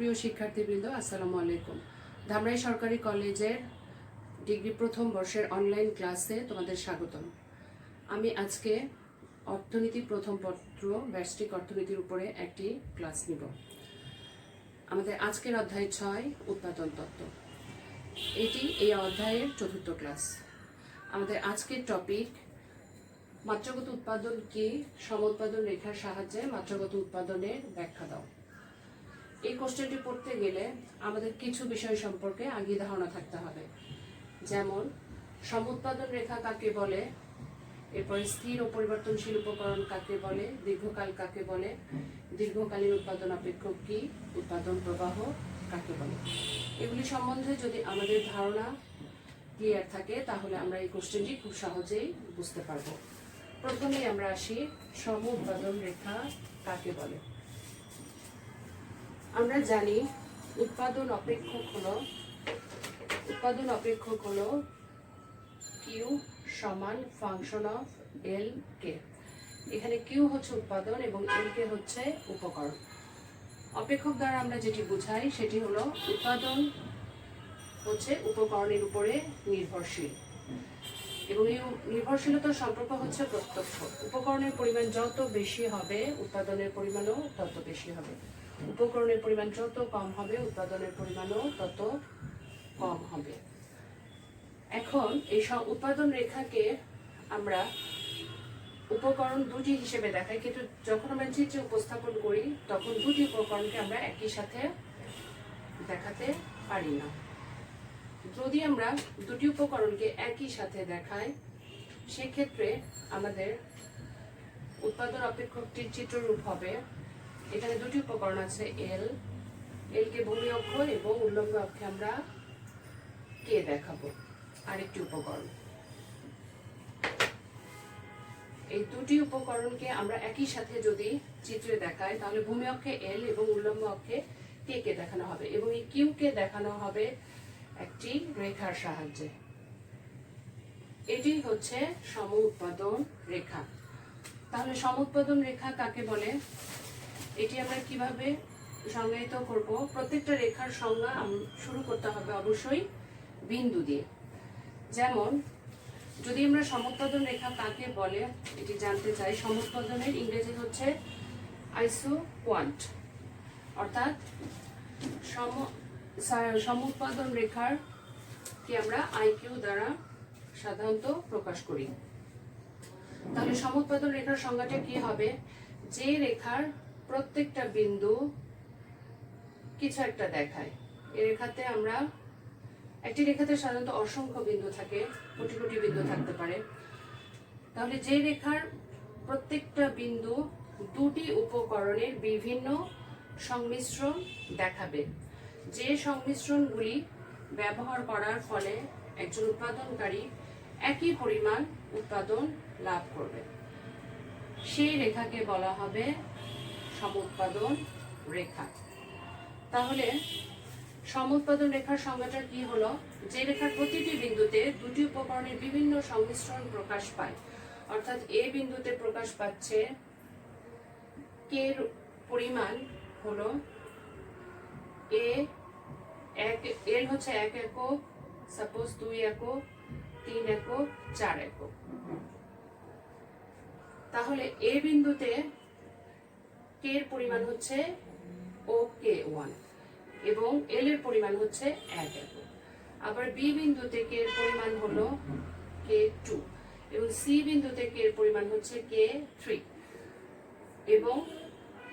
প্রিয় শিক্ষার্থীবৃন্দ, আসসালামু আলাইকুম। ধামরাই সরকারি কলেজের ডিগ্রি প্রথম বর্ষের অনলাইন ক্লাসে তোমাদের স্বাগতম। আমি আজকে অর্থনীতি প্রথম পত্র ব্যষ্টিক অর্থনীতির উপরে একটি ক্লাস নিব। আমাদের আজকের অধ্যায় 6 উৎপাদন তত্ত্ব। এটি এই অধ্যায়ের চতুর্থ ক্লাস। আমাদের আজকের টপিক মাত্রাগত উৎপাদন কি, সমউৎপাদন রেখার সাহায্যে মাত্রাগত উৎপাদনের ব্যাখ্যা দাও। এই কোশ্চেনটি পড়তে গেলে আমাদের কিছু বিষয় সম্পর্কে আগে ধারণা থাকতে হবে, যেমন সমউৎপাদন রেখা কাকে বলে, এরপরে স্থির ও পরিবর্তনশীল উপকরণ কাকে বলে, দীর্ঘকাল কাকে বলে, দীর্ঘকালীন উৎপাদন অপেক্ষক কি, উৎপাদন প্রবাহ কাকে বলে। এগুলি সম্বন্ধে যদি আমাদের ধারণা ক্লিয়ার থাকে তাহলে আমরা এই কোশ্চেনটি খুব সহজেই বুঝতে পারব। প্রথমেই আমরা আসি সমউৎপাদন রেখা কাকে বলে। আমরা জানি উৎপাদন অপেক্ষক হলো কিউ সমান ফাংশন অফ এল কে। এখানে কিউ হচ্ছে উৎপাদন এবং এল কে হচ্ছে উপকরণ। অপেক্ষক দ্বারা আমরা যেটি বুঝাই সেটি হলো উৎপাদন হচ্ছে উপকরণের উপরে নির্ভরশীল এবং এই নির্ভরশীলতার সম্পর্ক হচ্ছে প্রত্যক্ষ। উপকরণের পরিমাণ যত বেশি হবে উৎপাদনের পরিমাণও তত বেশি হবে, উপকরণের পরিমাণ যত কম হবে উৎপাদনের পরিমাণও তত কম হবে। এখন এই উৎপাদন রেখাকে আমরা উপকরণ দুটি হিসেবে দেখাই, কিন্তু যখন আমরা চিত্রে উপস্থাপন করি তখন দুটি উপকরণকে আমরা একই সাথে দেখাতে পারি না। যদি আমরা দুটি উপকরণকে একই সাথে দেখাই সেক্ষেত্রে আমাদের উৎপাদন অপেক্ষকটির চিত্ররূপ হবে, এখানে দুটি উপকরণ আছে এল কে ভূমি অক্ষ এবং উল্লম্ব অক্ষে আমরা কে দেখাবো আরেকটি উপকরণ। এই দুটি উপকরণকে আমরা একই সাথে যদি চিত্রে দেখাই তাহলে ভূমি অক্ষে এল এবং উল্লম্ব অক্ষে কে দেখানো হবে এবং এই কিউ কে দেখানো হবে একটি রেখার সাহায্যে। এটি হচ্ছে সমউৎপাদন রেখা। তাহলে সমউৎপাদন রেখা কাকে বলে, এটি আমরা কিভাবে সংজ্ঞায়িত করব? প্রত্যেকটা রেখার সংজ্ঞা শুরু করতে হবে অবশ্যই বিন্দু দিয়ে। যেমন যদি আমরা সমউৎপাদন রেখা কাকে বলে এটি জানতে চাই, সমউৎপাদনের ইংরেজি হচ্ছে আইসোকোয়ান্ট, অর্থাৎ সমউৎপাদন রেখার কি আমরা আইকিউ দ্বারা সাধারণত প্রকাশ করি। তাহলে সমউৎপাদন রেখার সংজ্ঞাটা কি হবে? যে রেখার প্রত্যেকটা বিন্দু কিছু একটা দেখায়। এই রেখাতে আমরা একটি রেখাতে সাধারণত অসংখ্য বিন্দু থাকে, কোটি কোটি বিন্দু থাকতে পারে। তাহলে যে রেখার প্রত্যেকটা বিন্দু দুটি উপকরণের বিভিন্ন সংমিশ্রণ দেখাবে, যে সংমিশ্রণগুলি ব্যবহার করার ফলে একজন উৎপাদনকারী একই পরিমাণ উৎপাদন লাভ করবে, সেই রেখাকে বলা হবে সমউৎপাদন রেখা। তাহলে সমউৎপাদন রেখার সংজ্ঞাটা কি হলো? যে রেখার প্রতিটি বিন্দুতে দুটি উপকরণের বিভিন্ন সংমিশ্রণ প্রকাশ পায়, অর্থাৎ এ বিন্দুতে প্রকাশ পাচ্ছে কে এর পরিমাণ হলো এল হচ্ছে 1 একক, সাপোজ 2 একক, 3 একক, 4 একক। তাহলে এ বিন্দুতে কে এর পরিমাণ হচ্ছে OK1 এবং এল এর পরিমাণ হচ্ছে 1 একক। আবার বি বিন্দুতে কে এর পরিমাণ হলো K2 এবং সি বিন্দুতে কে এর পরিমাণ হচ্ছে K3 এবং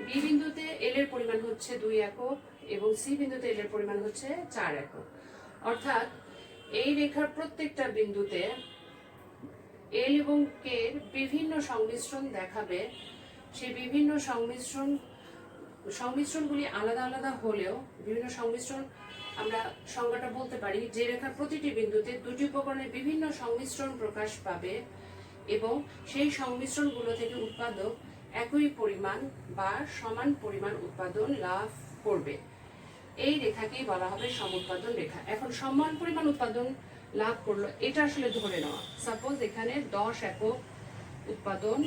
বি বিন্দুতে এল এর পরিমাণ হচ্ছে 2 একক এবং সি বিন্দুতে এল এর পরিমাণ হচ্ছে 4 একক। অর্থাৎ এই রেখার প্রত্যেকটা বিন্দুতে এল এবং কে এর বিভিন্ন সংমিশ্রণ দেখাবে। সেই বিভিন্ন সংমিশ্রণগুলি আলাদা আলাদা হলেও বিভিন্ন সংমিশ্রণ আমরা সংজ্ঞাটা বলতে পারি যে রেখার প্রতিটি বিন্দুতে দুটি উপকরণের বিভিন্ন সংমিশ্রণ প্রকাশ পাবে এবং সেই সংমিশ্রণগুলো থেকে উৎপাদক একই পরিমাণ বা সমান পরিমাণ উৎপাদন লাভ করবে। এই রেখাকেই বলা হবে সমউৎপাদন রেখা। এখন সমান পরিমাণ উৎপাদন লাভ করলো এটা আসলে ধরে নেওয়া, সাপোজ এখানে 10 একক উৎপাদন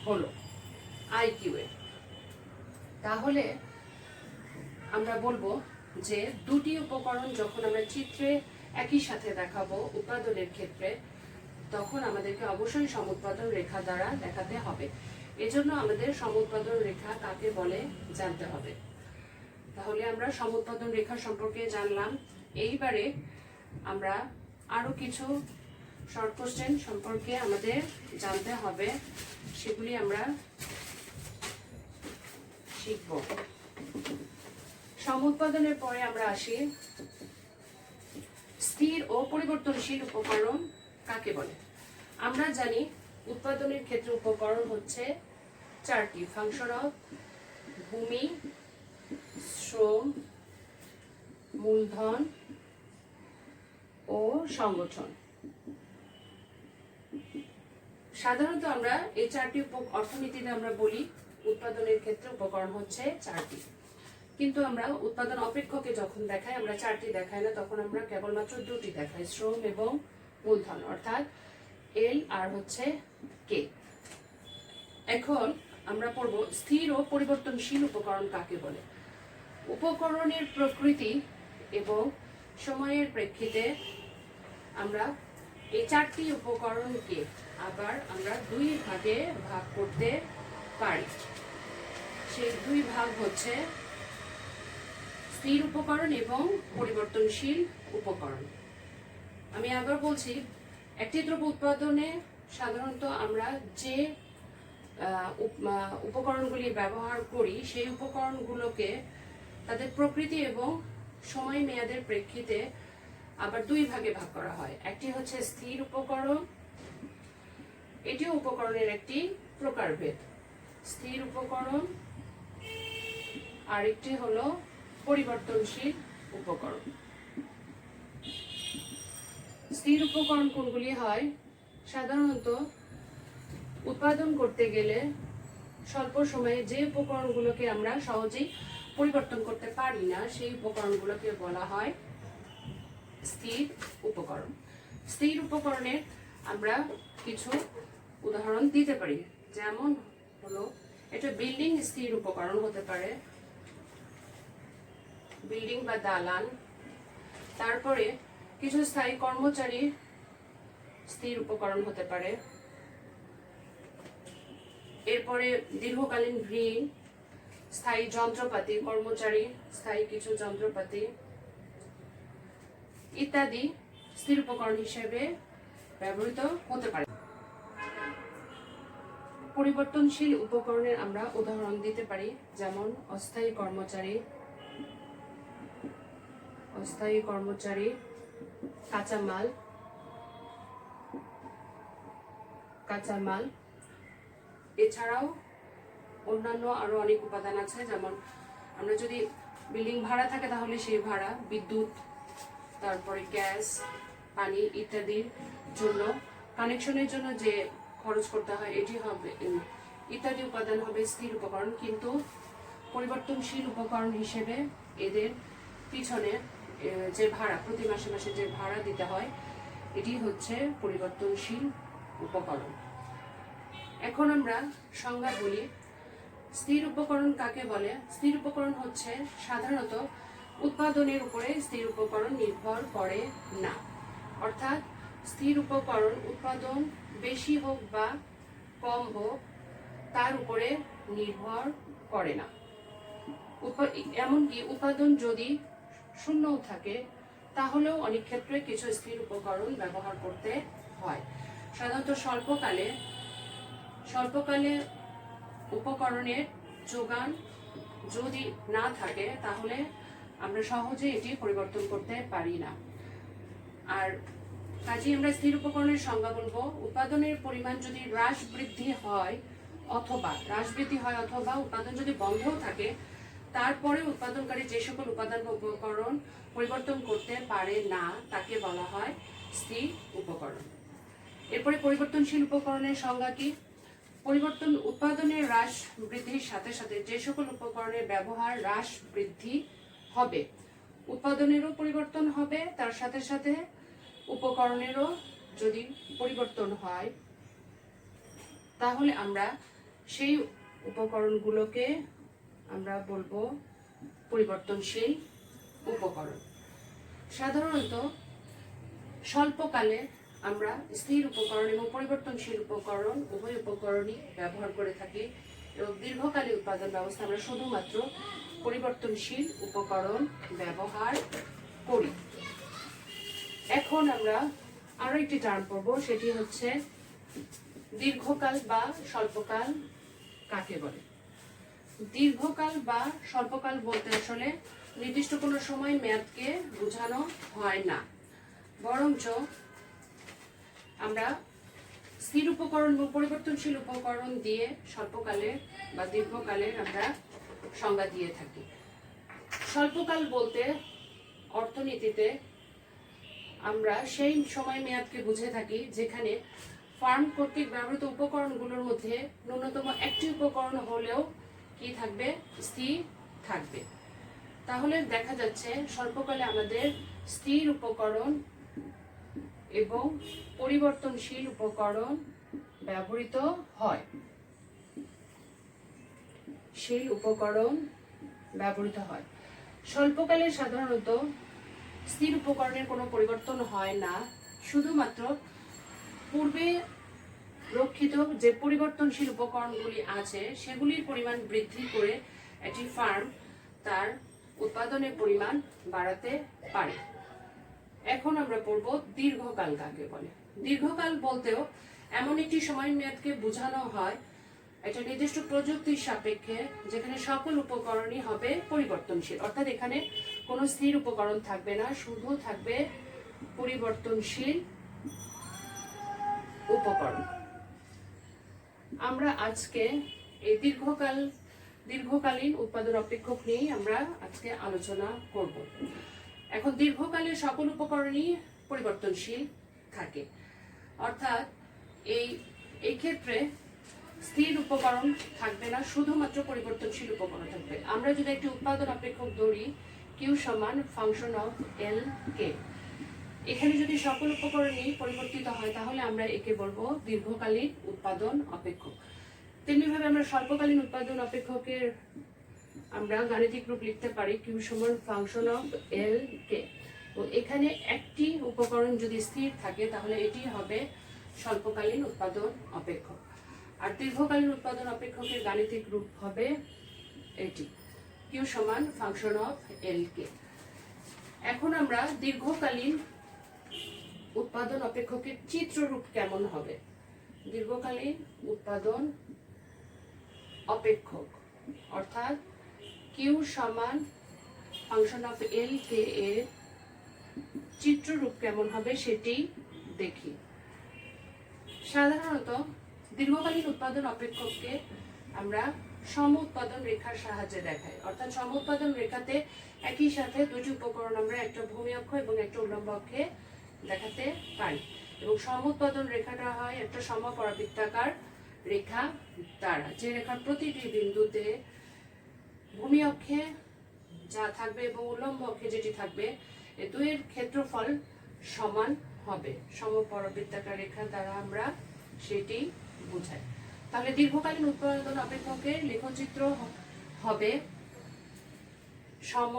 হলো আইকিউ এ, তাহলে আমরা বলবো যে দুটি উপকরণ যখন আমরা চিত্রে একই সাথে দেখাবো উৎপাদনের ক্ষেত্রে, তখন আমাদেরকে অবশ্যই সমুৎপাদন রেখা দ্বারা দেখাতে হবে। এজন্য আমাদের সমুৎপাদন রেখা কাকে বলে জানতে হবে। তাহলে আমরা সমুৎপাদন রেখা সম্পর্কে জানলাম। এইবারে আমরা আরো কিছু শর্ট কোশ্চেন সম্পর্কে আমাদের জানতে হবে, সেগুলি আমরা শিখব। সমুৎপাদনের পরে আমরা আসি স্থির ও পরিবর্তনশীল উপকরণ কাকে বলে। আমরা জানি উৎপাদনের ক্ষেত্রে উপকরণ হচ্ছে চারটি: ফাংশন অফ, ভূমি, শ্রম, মূলধন ও সংগঠন। সাধারণত আমরা এই চারটি অর্থনীতিতে আমরা বলি উৎপাদনের ক্ষেত্রে উপকরণ হচ্ছে চারটি, কিন্তু আমরা উৎপাদন অপেক্ষকে যখন দেখাই আমরা চারটি দেখাই না, তখন আমরা কেবলমাত্র দুটি দেখাই, শ্রম এবং মূলধন, অর্থাৎ এল আর হচ্ছে কে। এখন আমরা পড়ব স্থির ও পরিবর্তনশীল উপকরণ কাকে বলে। উপকরণের প্রকৃতি এবং সময়ের প্রেক্ষিতে আমরা এই চারটি উপকরণকে আবার আমরা দুই ভাগে ভাগ করতে পারি। সেই দুই ভাগ হচ্ছে স্থির উপকরণ এবং পরিবর্তনশীল উপকরণ। আমি আবার বলছি, একটি দ্রব্য উৎপাদনে সাধারণত আমরা যে উপকরণগুলি ব্যবহার করি সেই উপকরণগুলোকে তাদের প্রকৃতি এবং সময় মেয়াদের প্রেক্ষিতে আবার দুই ভাগে ভাগ করা হয়। একটি হচ্ছে স্থির উপকরণ, এটিও উপকরণের একটি প্রকারভেদ, স্থির উপকরণ। আরেকটি হলো পরিবর্তনশীল উপকরণ। স্থির উপকরণ কোনগুলি হয়? সাধারণত উৎপাদন করতে গেলে স্বল্প সময়ে যে উপকরণগুলোকে আমরা সহজেই পরিবর্তন করতে পারি না সেই উপকরণগুলোকে বলা হয় স্থির উপকরণ। স্থির উপকরণের আমরা কিছু উদাহরণ দিতে পারি, যেমন হলো এটা বিল্ডিং স্থির উপকরণ হতে পারে, বিল্ডিং বা দালান। তারপরে কিছু স্থায়ী কর্মচারী স্থির উপকরণ হতে পারে। এরপরে দীর্ঘকালীন ঋণ, স্থায়ী যন্ত্রপাতি, কর্মচারী, স্থায়ী কিছু যন্ত্রপাতি ইত্যাদি স্থির উপকরণ হিসেবে ব্যবহৃত হতে পারে। পরিবর্তনশীল উপকরণের আমরা উদাহরণ দিতে পারি, যেমন অস্থায়ী কর্মচারী, অস্থায়ী কর্মচারী, কাঁচামাল, কাঁচামাল। এছাড়াও অন্যান্য আরো অনেক উপাদান আছে, যেমন আমরা যদি বিল্ডিং ভাড়া থাকে তাহলে সেই ভাড়া, বিদ্যুৎ, তারপরে গ্যাস, পানি ইত্যাদির জন্য কানেকশনের জন্য যে খরচ করতে হয় এটি হবে, ইত্যাদি উপাদান হবে স্থির উপকরণ। কিন্তু পরিবর্তনশীল উপকরণ হিসেবে এদের পিছনে যে ভাড়া, প্রতি মাসে মাসে যে ভাড়া দিতে হয়, এটি হচ্ছে পরিবর্তনশীল উপকরণ। এখন আমরা সংজ্ঞা বলি, স্থির উপকরণ কাকে বলে। স্থির উপকরণ হচ্ছে সাধারণত উৎপাদনের উপরে স্থির উপকরণ নির্ভর করে না, অর্থাৎ স্থির উপকরণ উৎপাদন বেশি হোক বা কম হোক তার উপরে নির্ভর করে না। এমনকি উৎপাদন যদি শূন্যও থাকে তাহলেও অনেক ক্ষেত্রে কিছু স্থির উপকরণ ব্যবহার করতে হয়। সাধারণত স্বল্পকালে উপকরণের যোগান যদি না থাকে তাহলে আমরা সহজে এটি পরিবর্তন করতে পারি না। আর কাজেই আমরা স্থির উপকরণের সংজ্ঞা বলবো, উৎপাদনের পরিমাণ যদি হ্রাস বৃদ্ধি হয় অথবা উৎপাদন যদি বন্ধও থাকে, তারপরে উৎপাদনকারী যে সকল উপাদান বা উপকরণ পরিবর্তন করতে পারে না তাকে বলা হয় স্থির উপকরণ। এরপরে পরিবর্তনশীল উপকরণের সংজ্ঞা কি? উৎপাদনের হ্রাস বৃদ্ধির সাথে সাথে যে সকল উপকরণের ব্যবহার হ্রাস বৃদ্ধি হবে, উৎপাদনেরও পরিবর্তন হবে, তার সাথে সাথে উপকরণেরও যদি পরিবর্তন হয় তাহলে আমরা সেই উপকরণগুলোকে আমরা বলবো পরিবর্তনশীল উপকরণ। সাধারণত স্বল্পকালে আমরা স্থির উপকরণ এবং পরিবর্তনশীল উপকরণ উভয় উপকরণই ব্যবহার করে থাকি, এবং দীর্ঘকালী উৎপাদন ব্যবস্থা আমরা শুধুমাত্র পরিবর্তনশীল উপকরণ ব্যবহার করি। এখন আমরা আরো একটি টার্ম পড়ব, সেটি হচ্ছে দীর্ঘকাল বা স্বল্পকাল কাকে বলে। দীর্ঘকাল বা স্বল্পকাল বলতে আসলে নির্দিষ্ট কোনো সময় মেয়াদকে বোঝানো হয় না, বরঞ্চ আমরা স্থির উপকরণ এবং পরিবর্তনশীল উপকরণ দিয়ে স্বল্পকালের বা দীর্ঘকালের আমরা সংজ্ঞা দিয়ে থাকি। স্বল্পকাল বলতে অর্থনীতিতে আমরা সেই সময় মেয়াদকে বুঝে থাকি যেখানে ফার্ম কর্তৃক ব্যবহৃত উপকরণগুলোর মধ্যে ন্যূনতম একটি উপকরণ হলেও কি থাকবে, স্থির থাকবে। তাহলে দেখা যাচ্ছে স্বল্পকালে আমাদের স্থির উপকরণ এবং পরিবর্তনশীল উপকরণ ব্যবহৃত হয়। সেই উপকরণ ব্যবহৃত হয়। স্বল্পকালে সাধারণত স্থির উপকরণের কোনো পরিবর্তন হয় না, শুধুমাত্র পূর্বে রক্ষিত যে পরিবর্তনশীল উপকরণগুলি আছে সেগুলির পরিমাণ বৃদ্ধি করে একটি ফার্ম তার উৎপাদনের পরিমাণ বাড়াতে পারে। এখন আমরা পড়ব দীর্ঘকাল কাকে বলে। দীর্ঘকাল বলতেও এমন একটি সময় মেয়াদকে বোঝানো হয় একটা নির্দিষ্ট প্রযুক্তির সাপেক্ষে যেখানে সকল উপকরণই হবে পরিবর্তনশীল, অর্থাৎ এখানে কোনো স্থির উপকরণ থাকবে না, শুধু থাকবে পরিবর্তনশীল উপকরণ। আমরা আজকে এই দীর্ঘকালীন উৎপাদন অপেক্ষক নিয়ে আমরা আজকে আলোচনা করব। এখন দীর্ঘকালে সকল উপকরণই পরিবর্তনশীল থাকে, অর্থাৎ এই ক্ষেত্রে স্থির উপকরণ থাকবে না, শুধুমাত্র পরিবর্তনশীল উপকরণ থাকবে। আমরা যদি একটি উৎপাদন অপেক্ষক ধরি কিউ সমান ফাংশন অফ এল কে, এখানে যদি সকল উপকরণই পরিবর্তিত হয় তাহলে আমরা একে বলবো দীর্ঘকালীন উৎপাদন অপেক্ষক। তেমনিভাবে আমরা স্বল্পকালীন উৎপাদন অপেক্ষকের আমরা গাণিতিক রূপ লিখতে পারি কিউ সমান ফাংশন অফ এল কে। এখানে একটি উপকরণ যদি স্থির থাকে তাহলে এটি হবে স্বল্পকালীন উৎপাদন অপেক্ষক, আর দীর্ঘকালীন উৎপাদন অপেক্ষকের গাণিতিক রূপ হবে এটি কিউ সমান ফাংশন অফ এল কে। এখন আমরা দীর্ঘকালীন উৎপাদন অপেক্ষকের চিত্ররূপ কেমন হবে। দীর্ঘকালীন উৎপাদন অপেক্ষক অর্থাৎ কিউ সমান ফাংশন অফ এল কে এর চিত্ররূপ কেমন হবে সেটি দেখি। সাধারণত দীর্ঘকালীন উৎপাদন অপেক্ষককে আমরা সম উৎপাদন রেখার সাহায্যে দেখাই, অর্থাৎ সম উৎপাদন রেখাতে একই সাথে দুটি উপকরণ আমরা একটা ভূমি অক্ষ এবং একটা উল্লম্ব অক্ষে দেখাতে পারি, এবং সম উৎপাদন রেখাটা হয় একটা সমপরাবৃত্তাকার রেখা দ্বারা, যে রেখার প্রতিটি বিন্দুতে ভূমি অক্ষে যা থাকবে এবং উল্লম্ব অক্ষে যেটি থাকবে এই দুইয়ের ক্ষেত্রফল সমান হবে। সমপরাবৃত্তাকার রেখা দ্বারা আমরা সেটি বোঝাই। তাহলে দীর্ঘকালীন উৎপাদন অপেক্ষকের লেখচিত্র হবে সম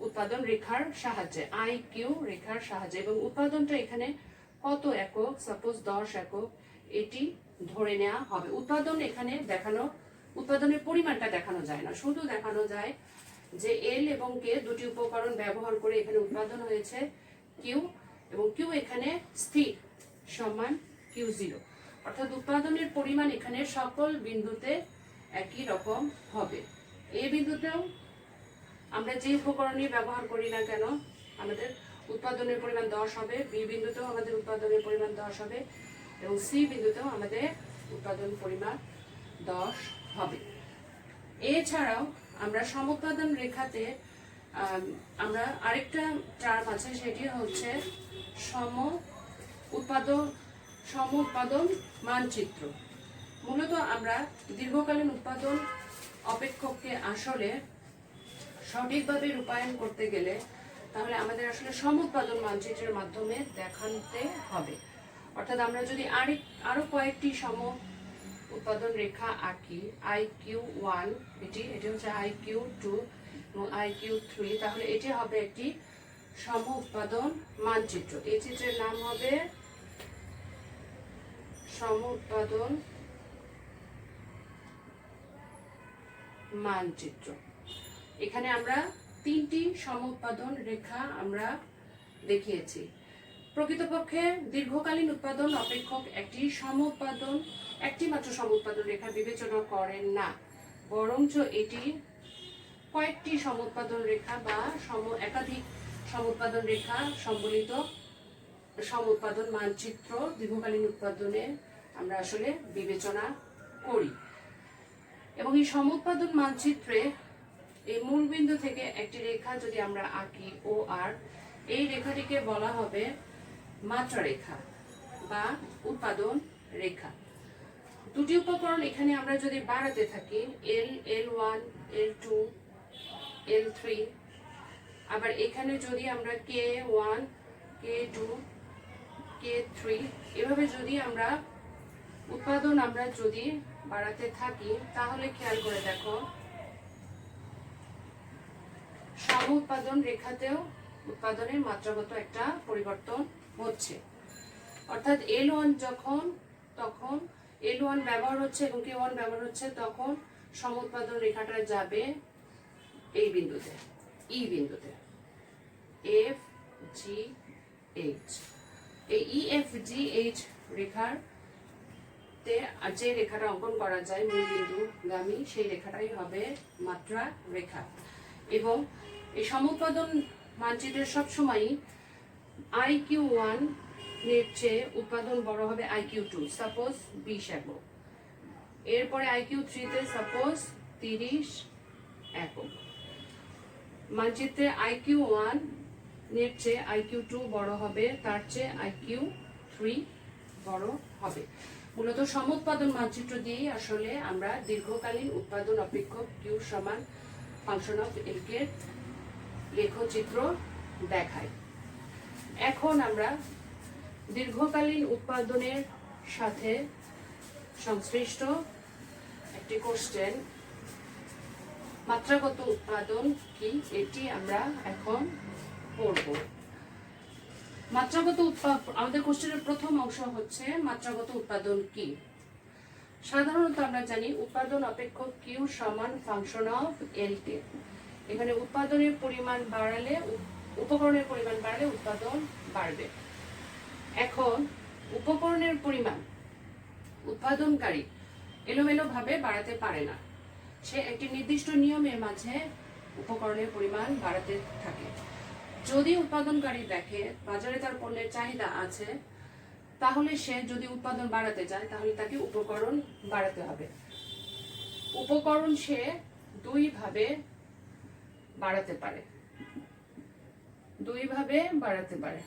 উৎপাদন রেখার সাহায্যে, আই কিউ রেখার সাহায্যে, এবং উৎপাদনটা এখানে কত একক, সাপোজ 10 একক, এটি ধরে নেওয়া হবে। উৎপাদন এখানে দেখানো, উৎপাদনের পরিমাণটা দেখানো যায় না, শুধু দেখানো যায় যে এল এবং কে দুটি উপকরণ ব্যবহার করে এখানে উৎপাদন হয়েছে কিউ, এবং কিউ এখানে স্থির সমান কিউ জিরো, অর্থাৎ উৎপাদনের পরিমাণ এখানে সকল বিন্দুতে একই রকম হবে। এই বিন্দুতেও আমরা যে উপকরণই ব্যবহার করি না কেন আমাদের উৎপাদনের পরিমাণ 10 হবে, বি বিন্দুতেও আমাদের উৎপাদনের পরিমাণ 10 হবে, এবং সি বিন্দুতেও আমাদের উৎপাদন পরিমাণ 10 হবে। এছাড়াও আমরা সমুৎপাদন রেখাতে আমরা আরেকটা টার্ম আছে, সেটি হচ্ছে সম উৎপাদন মানচিত্র। মূলত আমরা দীর্ঘকালীন উৎপাদন অপেক্ষককে আসলে সঠিকভাবে রূপায়ণ করতে গেলে তাহলে আমাদের আসলে সমুৎপাদন মানচিত্রের মাধ্যমে দেখাতে হবে। অর্থাৎ আমরা যদি আরো কয়েকটি সম উৎপাদন রেখা আঁকি, আই কিউ 1 এটি হচ্ছে আই কিউ 2, এবং IQ3, তাহলে এটি হবে একটি সম উৎপাদন মানচিত্র। এই চিত্রের নাম হবে সম উৎপাদন মানচিত্র। এখানে আমরা তিনটি সম উৎপাদন রেখা আমরা দেখিয়েছি। প্রকৃতপক্ষে দীর্ঘকালীন উৎপাদন অপেক্ষক একটি মাত্র সম উৎপাদন রেখা বিবেচনা করেন না, বরঞ্চ এটি কয়েকটি সম উৎপাদন রেখা বা একাধিক সম উৎপাদন রেখা সম্বলিত সম উৎপাদন মানচিত্র দীর্ঘকালীন উৎপাদনে আমরা আসলে বিবেচনা করি। এবং এই সম উৎপাদন মানচিত্রে এই মূল বিন্দু থেকে একটি রেখা যদি আমরা আঁকি OR, এই রেখাটিকে বলা হবে মাত্রা রেখা বা উৎপাদন রেখা। দুটি উপকরণ এখানে আমরা যদি বাড়াতে থাকি, L1, L2, L3, আবার এখানে যদি আমরা K1, K2, K3 এভাবে যদি আমরা উৎপাদন যদি বাড়াতে থাকি, তাহলে খেয়াল করে দেখো সম উৎপাদন রেখাতেও উৎপাদনের মাত্রাগত একটা পরিবর্তন হচ্ছে। অর্থাৎ তখন L1 ব্যবহার হচ্ছে এবং K1 ব্যবহার হচ্ছে, তখন সম উৎপাদন রেখাটা যাবে এই বিন্দুতে, E বিন্দুতে, FGH। এই EFGH রেখার যে রেখাটা অঙ্কন করা যায় মূল বিন্দু গামী, সেই রেখাটাই হবে মাত্রা রেখা। এবং এই সম উৎপাদন মানচিত্রের সবসময়ই IQ1 এর চেয়ে উৎপাদন বড় হবে IQ2, সাপোজ 20 একক। এরপরে IQ3 তে সাপোজ 30 একক। মানচিত্রে IQ1 এর চেয়ে IQ2 বড় হবে, তার চেয়ে IQ3 বড় হবে। মূলত সম উৎপাদন মানচিত্র দিয়েই আসলে আমরা দীর্ঘকালীন উৎপাদন অপেক্ষক Q সমান ফাংশন অফ L কে লেখচিত্র দেখাই। এখন আমরা দীর্ঘকালীন উৎপাদনের সাথে সংশ্লিষ্ট একটি কোশ্চেন, মাত্রাগত উৎপাদন কি, এটি আমরা এখন পড়ব। মাত্রাগত আমাদের কোশ্চেনের প্রথম অংশ হচ্ছে মাত্রাগত উৎপাদন কি। সাধারণত আমরা জানি উৎপাদন অপেক্ষক Q সমান ফাংশন অফ L কে। এখানে উৎপাদনের পরিমাণ বাড়ালে, উপকরণের পরিমাণ বাড়লে উৎপাদন বাড়বে। এখন উপকরণের পরিমাণ উৎপাদনকারী এলোমেলো ভাবে বাড়াতে পারে না, সে একটি নির্দিষ্ট নিয়মের মাঝে উপকরণের পরিমাণ বাড়াতে থাকে। যদি উৎপাদনকারী দেখে বাজারে তার পণ্যের চাহিদা আছে, তাহলে সে যদি উৎপাদন বাড়াতে চায় তাহলে তাকে উপকরণ বাড়াতে হবে। উপকরণ সে দুই ভাবে বাড়াতে পারে।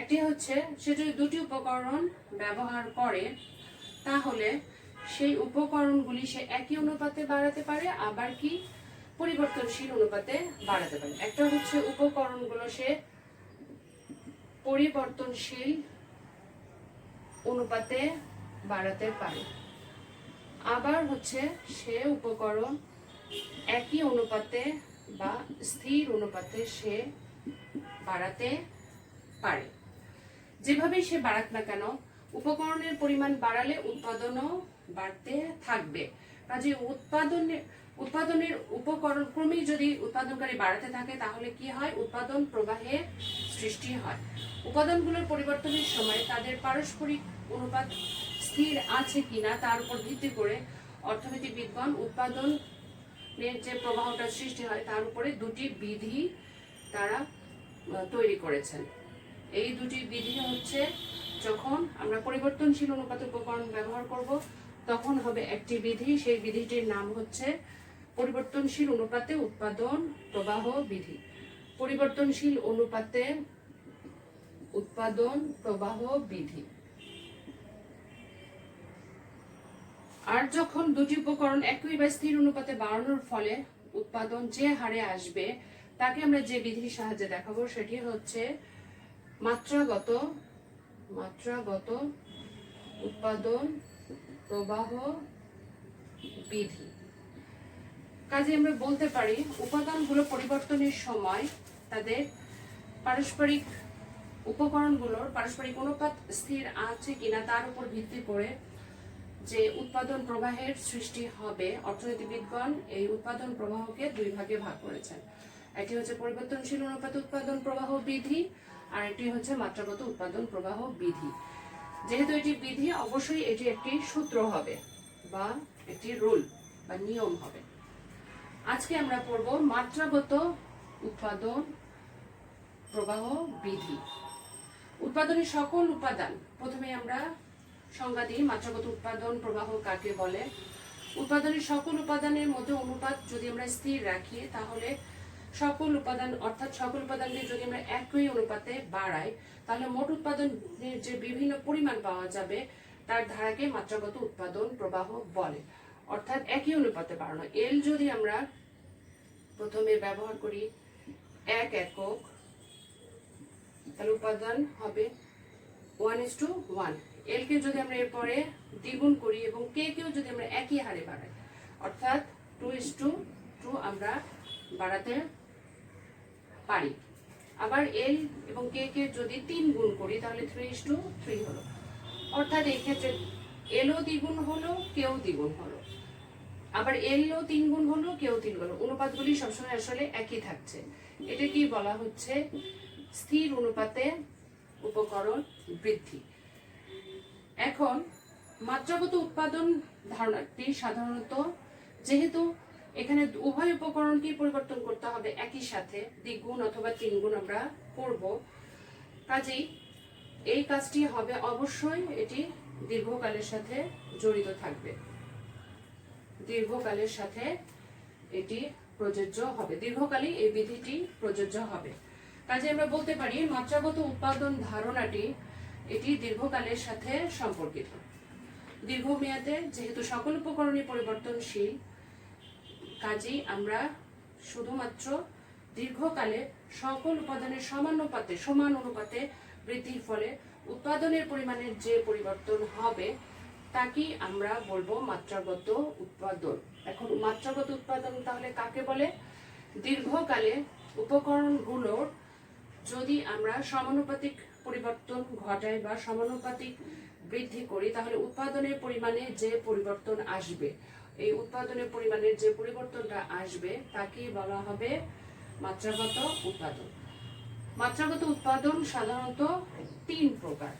একটি হচ্ছে সে যদি দুটি উপকরণ ব্যবহার করে, তাহলে সেই উপকরণগুলি সে একই অনুপাতে বাড়াতে পারে, আবার কি পরিবর্তনশীল অনুপাতে বাড়াতে পারে। একটা হচ্ছে উপকরণগুলো সে পরিবর্তনশীল অনুপাতে বাড়াতে পারে, আবার হচ্ছে সে উপকরণ একই অনুপাতে বা স্থির অনুপাতে সে বাড়াতে পারে। যেভাবে সে বাড়াক না কেন, উপকরণের পরিমাণ বাড়ালে উৎপাদনও বাড়তে থাকবে। কাজে উৎপাদনের উপকরণ ক্রমেই যদি উৎপাদনকারী বাড়াতে থাকে, তাহলে কি হয়, উৎপাদন প্রবাহে সৃষ্টি হয়। উপাদানগুলোর পরিবর্তনের সময় তাদের পারস্পরিক অনুপাত স্থির আছে কিনা তার উপর ভিত্তি করে অর্থনীতিবিদগণ উৎপাদনের যে প্রবাহটা সৃষ্টি হয় তার উপরে দুটি বিধি তারা তৈরি করেছেন। এই দুটি বিধি হচ্ছে, যখন আমরা পরিবর্তনশীল অনুপাত উপকরণ ব্যবহার করব, তখন হবে একটি বিধি, সেই বিধিটির নাম হচ্ছে পরিবর্তনশীল অনুপাতে উৎপাদন প্রবাহ বিধি। পরিবর্তনশীল অনুপাতে উৎপাদন প্রবাহ বিধি। আর যখন দুটি উপকরণ একই বা স্থির অনুপাতে বাড়ানোর ফলে উৎপাদন যে হারে আসবে, তাকে আমরা যে বিধির সাহায্যে দেখাবো সেটি হচ্ছে মাত্রাগত উৎপাদন প্রবাহ বিধি। কাজে আমরা বলতে পারি উপাদানগুলো পরিবর্তনের সময় তাদের পারস্পরিক উপকরণগুলোর পারস্পরিক অনুপাত স্থির আছে কিনা তার উপর ভিত্তি করে যে উৎপাদন প্রবাহের সৃষ্টি হবে। অর্থনীতিবিদগণ এই উৎপাদন প্রবাহকে দুই ভাগে ভাগ করেছেন। একটি হচ্ছে পরিবর্তনশীল অনুপাত উৎপাদন প্রবাহ বিধি, আর একটি হচ্ছে মাত্রাগত উৎপাদন প্রবাহ বিধি। যেহেতু এটি বিধি, অবশ্যই এটি একটি সূত্র হবে বা একটি রুল বা নিয়ম হবে। আজকে আমরা পড়ব মাত্রাগত উৎপাদন প্রবাহ বিধি। উৎপাদনের সকল উপাদান, প্রথমে আমরা সংজ্ঞা দিই মাত্রাগত উৎপাদন প্রবাহ কাকে বলে। উৎপাদনের সকল উপাদানের মধ্যে অনুপাত যদি আমরা স্থির রাখি, তাহলে সকল উপাদান অর্থাৎ সকল উপাদানকে যদি আমরা একই অনুপাতে বাড়াই, তাহলে মোট উৎপাদনের যে বিভিন্ন পরিমাণ পাওয়া যাবে তার ধারাকে মাত্রাগত উৎপাদন প্রবাহ বলে। অর্থাৎ একই অনুপাতে বাড়ানো। এল যদি আমরা প্রথমে ব্যবহার করি 1 একক, তাহলে উপাদান হবে 1:1। এল কে যদি আমরা এরপরে দ্বিগুণ করি এবং কে কেও যদি আমরা একই হারে বাড়াই, অর্থাৎ 2:2 আমরা বাড়াতে পারি। আবার এল এবং কে কে যদি 3 গুণ করি, তাহলে 3:3 হলো। অর্থাৎ এই ক্ষেত্রে এলও দ্বিগুণ হলো, কেও দ্বিগুণ হলো। আবার এলও 3 গুণ হলো, কেও 3 গুণ হলো। অনুপাতগুলি সবসময় আসলে একই থাকছে। এটা কি বলা হচ্ছে? স্থির অনুপাতে উপকরণ বৃদ্ধি। এখন মাত্রাগত উৎপাদন ধারণাটি সাধারণত, যেহেতু এখানে উভয় উপকরণকে পরিবর্তন করতে হবে একই সাথে, দ্বিগুণ অথবা 3 গুণ আমরা করব, কাজেই এই কাজটি হবে অবশ্যই এটি দীর্ঘকালের সাথে জড়িত থাকবে। দীর্ঘকালের সাথে এটি প্রযোজ্য হবে, দীর্ঘকালে এই বিধিটি প্রযোজ্য হবে। কাজে আমরা বলতে পারি মাত্রাগত উৎপাদন ধারণাটি এটি দীর্ঘকালের সাথে সম্পর্কিত। দীর্ঘমেয়াদে যেহেতু সকল উপকরণই পরিবর্তনশীল, কাজেই আমরা শুধুমাত্র দীর্ঘকালে সকল উপাদানের সমান অনুপাতে বৃদ্ধির ফলে উৎপাদনের পরিমাণের যে পরিবর্তন হবে তাকেই আমরা বলবো মাত্রাগত উৎপাদন। এখন মাত্রাগত উৎপাদন তাহলে কাকে বলে? দীর্ঘকালে উপকরণগুলোর যদি আমরা সমানুপাতিক পরিবর্তন ঘটাই বা সমানুপাতিক বৃদ্ধি করি, তাহলে উৎপাদনের পরিমাণে যে পরিবর্তন আসবে, এই উৎপাদনের পরিমাণের যে পরিবর্তনটা আসবে তাকেই বলা হবে মাত্রাগত উৎপাদন। মাত্রাগত উৎপাদন সাধারণত 3 প্রকার।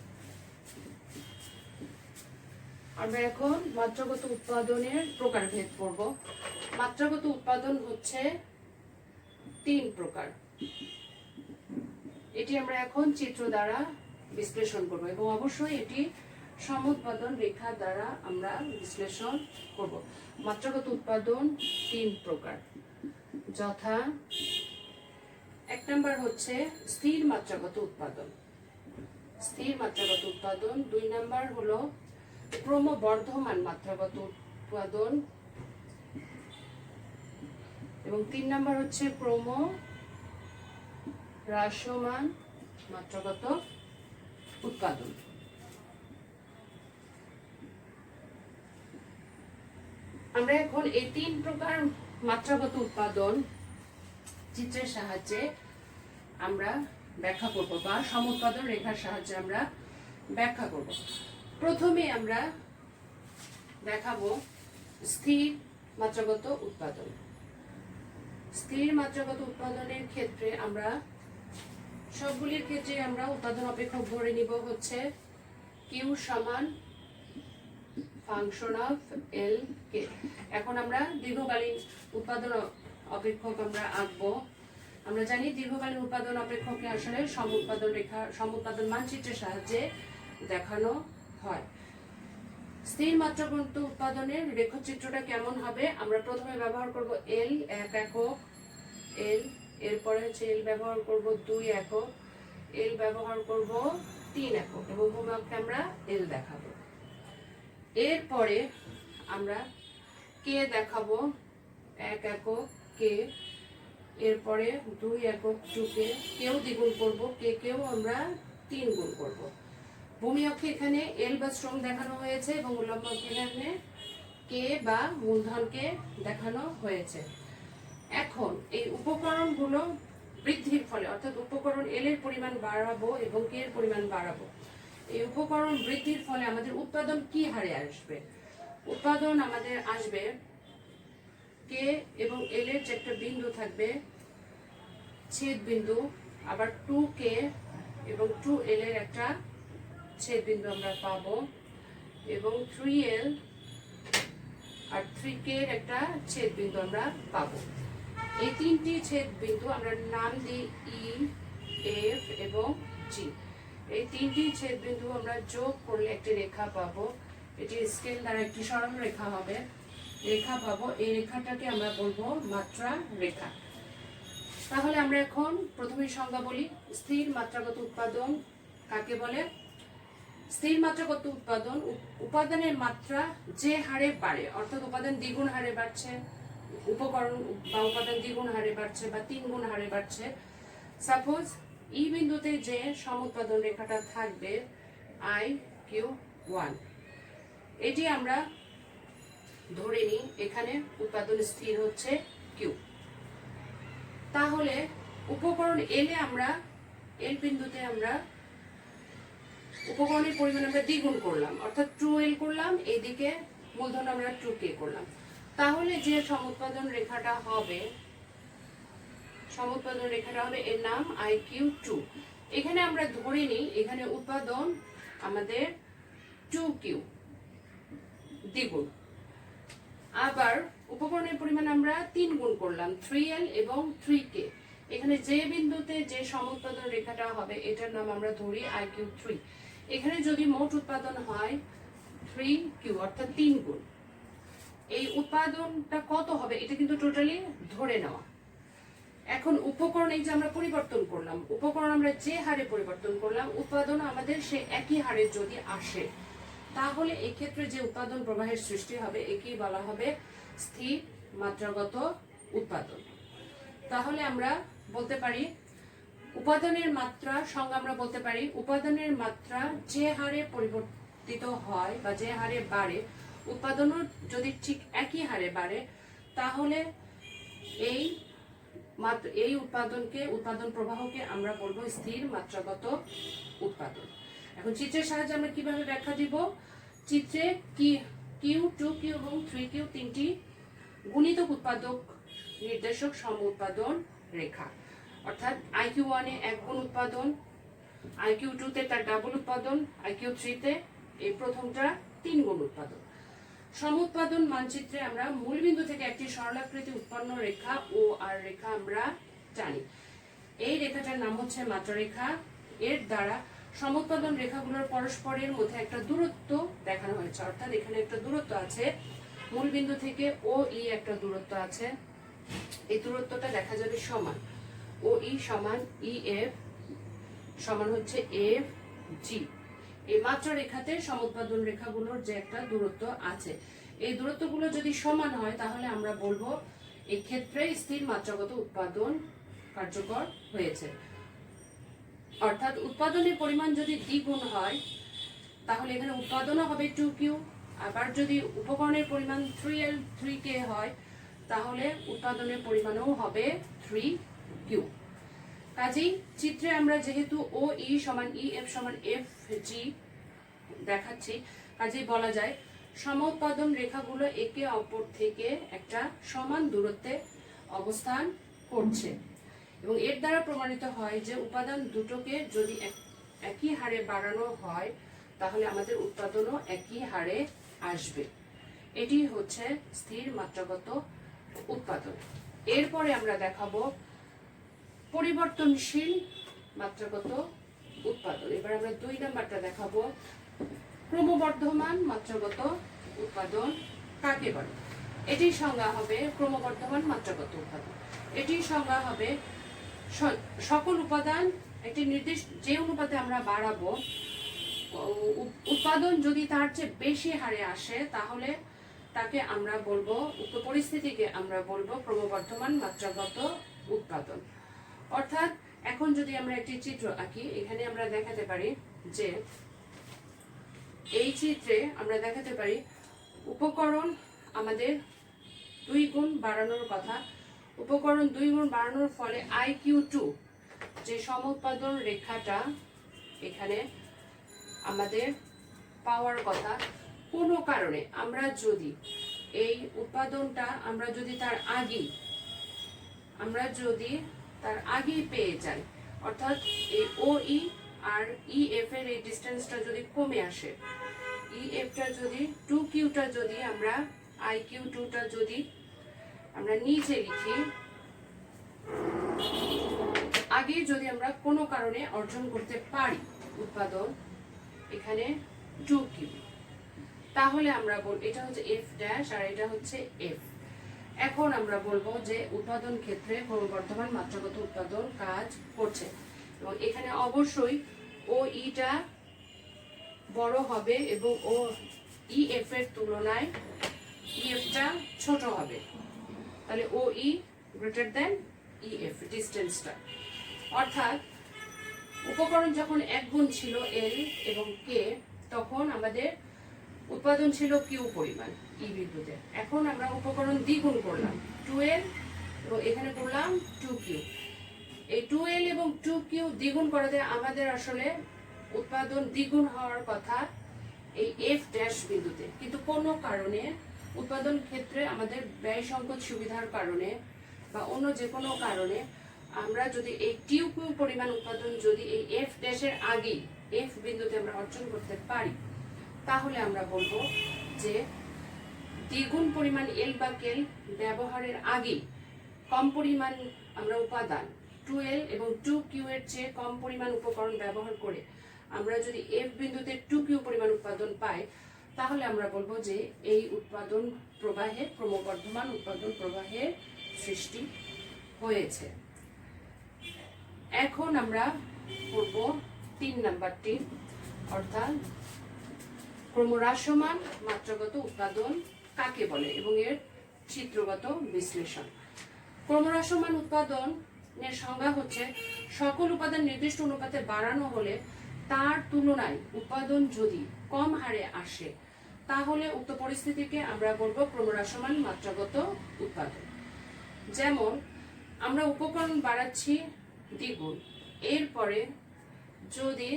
আমরা এখন মাত্রাগত উৎপাদনের প্রকারভেদ পড়ব। মাত্রাগত উৎপাদন হচ্ছে 3 প্রকার। এটি আমরা এখন চিত্র দ্বারা বিশ্লেষণ করব এবং অবশ্যই এটি সমুৎপাদন রেখা দ্বারা আমরা বিশ্লেষণ করব। মাত্রাগত উৎপাদন 3 প্রকার, যথা 1 নম্বর হচ্ছে স্থির মাত্রাগত উৎপাদন। স্থির মাত্রাগত উৎপাদন। 2 নম্বর হলো ক্রমবর্ধমান মাত্রাগত উৎপাদন এবং 3 নম্বর হচ্ছে ক্রম হ্রাসমান মাত্রাগত উৎপাদন। আমরা এখন এই 3 প্রকার মাত্রাগত উৎপাদন চিত্রের সাহায্যে আমরা ব্যাখ্যা করব বা সমুৎপাদন রেখার সাহায্যে আমরা ব্যাখ্যা করব। প্রথমে আমরা দেখাবো স্থির মাত্রাগত উৎপাদন। স্থির মাত্রাগত উৎপাদনের ক্ষেত্রে আমরা সবগুলির ক্ষেত্রে আমরা উৎপাদন অপেক্ষক ধরে নিব হচ্ছে কিউ সমান ফাংশন অফ এল কে। এখন আমরা দীর্ঘকালীন উৎপাদন অপেক্ষক আমরা আঁকবো। আমরা জানি দীর্ঘকালীন উৎপাদন অপেক্ষককে আসলে সমুৎপাদন মানচিত্রের সাহায্যে দেখানো হয়। স্থির মাত্রাগত উৎপাদনের রেখাচিত্রটা কেমন হবে? আমরা প্রথমে ব্যবহার করব এল 1 একক, এল এরপরে হচ্ছে এল ব্যবহার করব 2 একক, এল ব্যবহার করব 3 একক এবং ভূমিকে আমরা এল দেখাবো। এরপরে আমরা কে দেখাবো 1 একক কে, এরপরে 2 একক 2 কে, কেও দ্বিগুণ করব, কে কেও আমরা 3 গুণ করব। ভূমি অক্ষে এখানে এল বা স্ট্রং দেখানো হয়েছে এবং উল্লম্ব অক্ষে এখানে কে বা মূলধনকে দেখানো হয়েছে। এখন এই উপকরণগুলো বৃদ্ধির ফলে, অর্থাৎ উপকরণ এল এর পরিমাণ বাড়াবো এবং কে এর পরিমাণ বাড়াবো, এই উপকরণ বৃদ্ধির ফলে আমাদের উৎপাদন কি হারে আসবে? উৎপাদন আমাদের আসবে কে এবং এল এর যে একটা বিন্দু থাকবে, ছেদ বিন্দু, আবার 2k এবং 2l এর একটা ছেদ বিন্দু আমরা পাবো, এবং 3l আর 3k এর একটা ছেদ বিন্দু আমরা পাবো। এই তিনটি ছেদ বিন্দু আমরা নাম দিই ই, এফ এবং জি। এই তিনটি ছেদ বিন্দু আমরা যোগ করলে একটি রেখা পাবো। এটি স্কেল দ্বারা একটি সরল রেখা হবে, রেখা পাবো। এই রেখাটাকে আমরা বলবো মাত্রা রেখা। তাহলে আমরা এখন প্রথমে সংজ্ঞা বলি। স্থির মাত্রাগত উৎপাদন কাকে বলে? স্থির মাত্রাগত উৎপাদন উপাদানের মাত্রা যে হারে বাড়ে, অর্থাৎ উপাদান দ্বিগুণ হারে বাড়ছে, উপকরণ বা উপাদান দ্বিগুণ হারে বাড়ছে বা 3 গুণ হারে বাড়ছে। সাপোজ ই বিন্দুতে যে সমুৎপাদন রেখাটা থাকবে IQ1, এটি আমরা ধরে নিই এখানে উৎপাদন স্থির হচ্ছে Q। তাহলে উপকরণ এলে আমরা এল বিন্দুতে আমরা উপকরণের পরিমাণ আমরা দ্বিগুণ করলাম, অর্থাৎ 2l করলাম, এইদিকে মূলধন আমরা 2k করলাম। তাহলে যে সমুৎপাদন রেখাটা হবে, সমুৎপাদন রেখাটা হবে এর নাম IQ2। এখানে আমরা ধরে নিই এখানে উৎপাদন আমাদের 2Q দ্বিগুণ, আবার উপকরণের পরিমাণ আমরা 3 গুণ করলাম, 3l এবং 3k। এখানে যে বিন্দুতে যে সমুৎপাদন রেখাটা হবে এটার নাম আমরা ধরি IQ3। এখানে যদি মোট উৎপাদন হয় 3Q অর্থাৎ 3 গুণ, এই উৎপাদনটা কত হবে এটা কিন্তু টোটালি ধরে নেওয়া। এখন উপকরণ এই যে আমরা পরিবর্তন করলাম, উপকরণ আমরা যে হারে পরিবর্তন করলাম, উৎপাদন আমাদের সে একই হারে যদি আসে, তাহলে এই ক্ষেত্রে যে উৎপাদন প্রবাহের সৃষ্টি হবে একেই বলা হবে স্থির মাত্রাগত উৎপাদন। তাহলে আমরা বলতে পারি উপাদানের মাত্রা সংজ্ঞা আমরা বলতে পারি উপাদানের মাত্রা যে হারে পরিবর্তিত হয় বা যে হারে বাড়ে, উৎপাদনও যদি ঠিক একই হারে বাড়ে, তাহলে এই উৎপাদন প্রবাহকে আমরা বলবো স্থির মাত্রাগত উৎপাদন। এখন চিত্রের সাহায্যে আমরা কিভাবে ব্যাখ্যা দিব? চিত্রে Q, 2Q এবং 3Q তিনটি গুণিতক উৎপাদক নির্দেশক সম উৎপাদন রেখা, অর্থাৎ IQ1 এ 1 গুণ উৎপাদন, IQ2 তে তার ডাবল উৎপাদন, IQ3 তে এই প্রথমটা 3 গুণ উৎপাদন। সম উৎপাদন মানচিত্রে আমরা মূলবিন্দু থেকে একটি সরলাকৃতি উৎপন্ন রেখা ও আর রেখা আমরা জানি। এই রেখাটার নাম হচ্ছে মাত্রারেখা। এর দ্বারা সমুৎপাদন রেখাগুলোর পরস্পরের মধ্যে একটা দূরত্ব দেখানো হয়েছে, অর্থাৎ এখানে একটা দূরত্ব আছে, মূলবিন্দু থেকে OE একটা দূরত্ব আছে, এই দূরত্বটা দেখা যাবে সমান, OE সমান EF সমান হচ্ছে FG। এই মাত্রা রেখাতে সমুৎপাদন রেখাগুলোর যে একটা দূরত্ব আছে, এই দূরত্বগুলো যদি সমান হয় তাহলে আমরা বলবো এই ক্ষেত্রে স্থির মাত্রাগত উৎপাদন কার্যকর হয়েছে। অর্থাৎ উৎপাদনের পরিমাণ যদি দ্বিগুণ হয় তাহলে এখানে উৎপাদনও হবে 2Q, আবার যদি উপকরণের পরিমাণ 3l 3k হয় তাহলে উৎপাদনের পরিমাণও হবে 3Q। কাজেই চিত্রে আমরা যেহেতু OE সমান EF সমান FG দেখাচ্ছি, কাজেই বলা যায় সমউৎপাদন রেখাগুলো একে অপর থেকে একটা সমান দূরত্বে অবস্থান করছে, এবং এর দ্বারা প্রমাণিত হয় যে উপাদান দুটোকে যদি একই হারে বাড়ানো হয় তাহলে আমাদের উৎপাদনও একই হারে আসবে। এটি হচ্ছে স্থির মাত্রাগত উৎপাদন। এরপরে আমরা দেখাবো পরিবর্তনশীল মাত্রাগত উৎপাদন। এবার আমরা 2 নাম্বারটা দেখাবো, ক্রমবর্ধমান মাত্রাগত উৎপাদন কাকে বলে। এটির সংজ্ঞা হবে ক্রমবর্ধমান মাত্রাগত উৎপাদন। এটির সংজ্ঞা হবে সকল উপাদান একটি নির্দিষ্ট যে অনুপাতে আমরা বাড়াবো, উৎপাদন যদি তার চেয়ে বেশি হারে আসে তাহলে তাকে আমরা বলবো, উক্ত পরিস্থিতিকে আমরা বলবো ক্রমবর্ধমান মাত্রাগত উৎপাদন। অর্থাৎ এখন যদি আমরা একটি চিত্র আঁকি, এখানে আমরা দেখাতে পারি যে এই চিত্রে আমরা দেখাতে পারি উপকরণ আমাদের 2 গুণ বাড়ানোর কথা, উপকরণ 2 গুণ বাড়ানোর ফলে IQ2 যে সমউৎপাদন রেখাটা এখানে আমাদের পাওয়ার কথা, কোনো কারণে আমরা যদি এই উৎপাদনটা আমরা যদি তার আগেই পেয়ে যাই, অর্থাৎ এই OE আর EF এর এই ডিস্টেন্সটা যদি কমে আসে, EFটা যদি 2Qটা যদি আমরা IQ2টা যদি আমরা নিচে লিখি, আগে যদি আমরা কোনো কারণে অর্জন করতে পারি উৎপাদন এখানে 2Q, তাহলে আমরা বলবো এটা হচ্ছে F ড্যাশ আর এটা হচ্ছে F। এখন আমরা বলবো যে উৎপাদন ক্ষেত্রে ক্রমবর্ধমান মাত্রাগত উৎপাদন কাজ করছে এবং এখানে অবশ্যই OEটা বড় হবে এবং EF এর তুলনায় EFটা ছোট হবে, তাহলে OE গ্রেটার দেন EF ডিস্টেন্সটা। অর্থাৎ উপকরণ যখন 1 গুণ ছিল L এবং K, তখন আমাদের উৎপাদন ছিল Q পরিমাণ E বিন্দুতে। এখন আমরা উপকরণ দ্বিগুণ করলাম 2L এবং এখানে করলাম 2Q। এই 2L এবং 2Q দ্বিগুণ করাতে আমাদের আসলে উৎপাদন দ্বিগুণ হওয়ার কথা এই F ড্যাশ বিন্দুতে, কিন্তু কোনো কারণে উৎপাদন ক্ষেত্রে আমাদের ব্যয় সংকট সুবিধার কারণে বা অন্য যে কোনো কারণে আমরা যদি এই 2Q পরিমাণ উৎপাদন যদি এই F ড্যাশের আগেই F বিন্দুতে আমরা অর্জন করতে পারি, তাহলে আমরা বলবো যে দ্বিগুণ পরিমাণ L বা K ব্যবহারের আগে কম পরিমাণ আমরা উপাদান 2L এবং 2Q এর চেয়ে কম পরিমাণ উপকরণ ব্যবহার করে আমরা যদি F বিন্দুতে 2Q পরিমাণ উৎপাদন পাই, তাহলে আমরা বলবো যে এই উৎপাদন প্রবাহে ক্রমবর্ধমান উৎপাদন প্রবাহের সৃষ্টি হয়েছে। এখন আমরা করব 3 নাম্বারটি, অর্থাৎ ক্রমহ্রাসমান মাত্রাগত উৎপাদন কাকে বলে এবং এর চিত্রগত বিশ্লেষণ। ক্রমহ্রাসমান উৎপাদনের সংজ্ঞা হচ্ছে সকল উপাদান নির্দিষ্ট অনুপাতে বাড়ানো হলে তার তুলনায় উৎপাদন যদি কম হারে আসে, তাহলে উক্ত পরিস্থিতিকে আমরা বলবো ক্রমহ্রাসমান মাত্রাগত উৎপাদন। যেমন আমরা উপকরণ বাড়াচ্ছি দ্বিগুণ, এরপরে যদি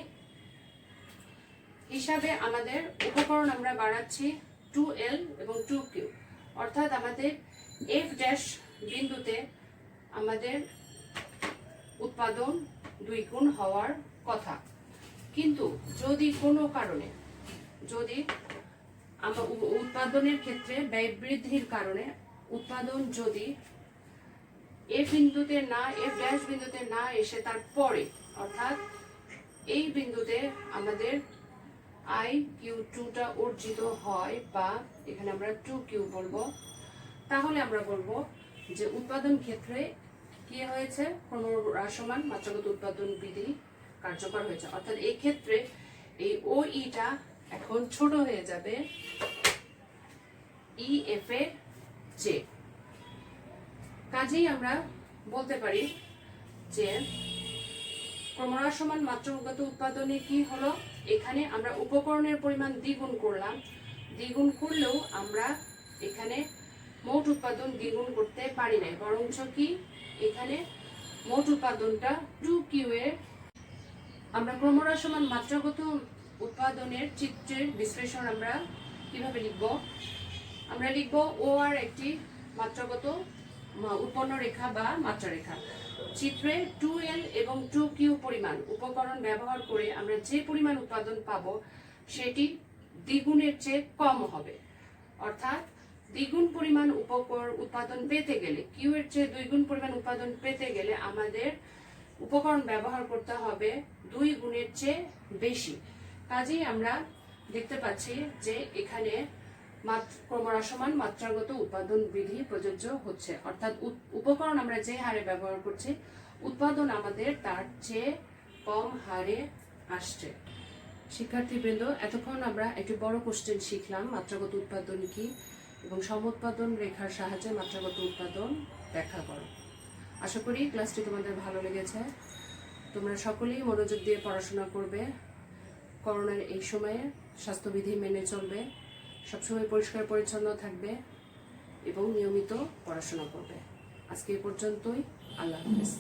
হিসাবে আমাদের উপকরণ আমরা বাড়াচ্ছি 2L এবং 2Q, অর্থাৎ আমাদের F ড্যাশ বিন্দুতে আমাদের উৎপাদন 2 গুণ হওয়ার কথা, কিন্তু যদি কোনো কারণে যদি আমরা উৎপাদনের ক্ষেত্রে ব্যয় বৃদ্ধির কারণে উৎপাদন যদি F বিন্দুতে না F ড্যাশ বিন্দুতে না এসে তারপরে, অর্থাৎ এই বিন্দুতে আমাদের IQ2টা অর্জিত হয় বা এখানে আমরা 2Q বলবো, তাহলে আমরা বলবো যে উৎপাদন ক্ষেত্রে কি হয়েছে, ক্রমহ্রাসমান মাত্রাগত উৎপাদন বিধি কার্যকর হয়েছে। অর্থাৎ এই ক্ষেত্রে এই OEটা এখন ছোট হয়ে যাবে EF এর চেয়ে। কাজেই আমরা বলতে পারি যে ক্রমহ্রাসমান মাত্রাগত উৎপাদনে কি হলো, এখানে আমরা উপকরণের পরিমাণ দ্বিগুণ করলাম, দ্বিগুণ করলেও আমরা এখানে মোট উৎপাদন দ্বিগুণ করতে পারি নাই, বরঞ্চ কি এখানে মোট উৎপাদনটা 2Q এর। আমরা ক্রমহ্রাসমান মাত্রাগত উৎপাদনের চিত্রের বিশ্লেষণ আমরা কিভাবে লিখব, আমরা লিখব ও আর একটি মাত্রাগত উৎপন্ন রেখা বা মাত্রা রেখা। চিত্রে 2L এবং 2Q পরিমাণ উপকরণ ব্যবহার করে আমরা যে পরিমাণ উৎপাদন পাবো সেটি দ্বিগুণের চেয়ে কম হবে। অর্থাৎ দ্বিগুণ পরিমাণ উৎপাদন পেতে গেলে, Q এর চেয়ে 2 গুণ পরিমাণ উৎপাদন পেতে গেলে আমাদের উপকরণ ব্যবহার করতে হবে 2 গুণের চেয়ে বেশি। কাজেই আমরা দেখতে পাচ্ছি যে এখানে ক্রমহ্রাসমান মাত্রাগত উৎপাদন বিধি প্রযোজ্য হচ্ছে, অর্থাৎ উপকরণ আমরা যে হারে ব্যবহার করছি উৎপাদন আমাদের তার চেয়ে কম হারে আসছে। শিক্ষার্থীবৃন্দ, এতক্ষণ আমরা একটি বড় কোশ্চেন শিখলাম মাত্রাগত উৎপাদন কি এবং সমউৎপাদন রেখার সাহায্যে মাত্রাগত উৎপাদন ব্যাখ্যা করো। আশা করি ক্লাসটি তোমাদের ভালো লেগেছে। তোমরা সকলেই মনোযোগ দিয়ে পড়াশোনা করবে, করোনার এই সময়ে স্বাস্থ্যবিধি মেনে চলবে, সবসময় পরিষ্কার পরিচ্ছন্ন থাকবে এবং নিয়মিত পড়াশোনা করবে। আজকে এ পর্যন্তই। আল্লাহ হাফেজ।